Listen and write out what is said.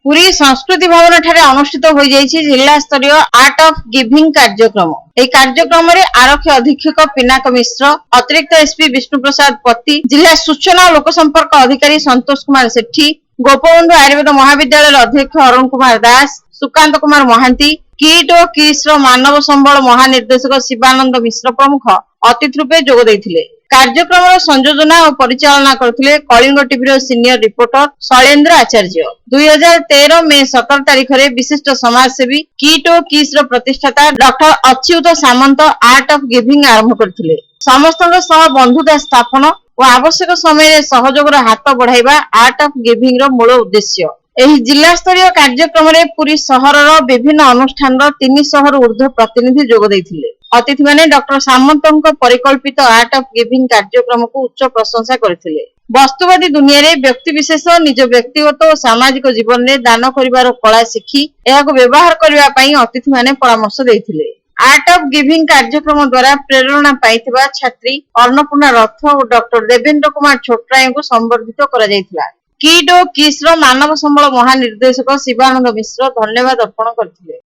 पुरी संस्कृति भवन ठारे अनुष्ठित हो जाइछि जिला स्तरीय आर्ट ऑफ गिविंग कार्यक्रम। এই কার্যক্রমে আরক্ষী অধীক্ষক পিনাক মিশ্র, অতিরিক্ত এসপি বিষ্ণু প্রসাদ পতি, जिला सूचना और लोक संपर्क अधिकारी संतोष कुमार सेठी, गोपबंधु आयुर्वेद महाविद्यालय अध्यक्ष अरुण कुमार दास, सुकांत कुमार महांती, किट और किस्र मानव संबल महानिर्देशक शिवानंद मिश्र प्रमुख अतिथि रूपे जोग देइथिले। कार्यक्रम संयोजना और परिचालना करथिले Kalinga TV senior reporter Shailendra Acharya. 2013 May 17 तारिख रे विशिष्ट समाजसेवी किट और किस्र प्रतिष्ठाता doctor Achyuta Samanta art of giving आरंभ करथिले। समस्तक सह बंधुता स्थापन और आवश्यक समय सहयोगर हाथ बढ़ाइबा आर्ट ऑफ गिविंग रो मूल उद्देश्य। एही जिला स्तरीय कार्यक्रम रे पुरी सहरर विभिन्न अनुष्ठान 300 ऊर्ध्व प्रतिनिधि जोग देइथिले। अतिथि माने डॉक्टर सामंतक परिकल्पित आर्ट ऑफ गिविंग कार्यक्रम को उच्च प्रशंसा करथिले। वस्तुवादी दुनिया रे व्यक्ति विशेष निज व्यक्तिगत और सामाजिक जीवन में दान करिवार कला शिखी एहाको व्यवहार करिवा पई अतिथि माने परामर्श देइथिले। आर्ट ऑफ गिविंग कार्यक्रम द्वारा प्रेरणा पाइथिबा छात्री अन्नपूर्णा रथ और डॉक्टर देवेंद्र कुमार छोटराय को संबर्धित करा जायतिला। किट और किस्र मानव संबल महानिर्देशक शिवानंद मिश्र धन्यवाद अर्पण करथिले।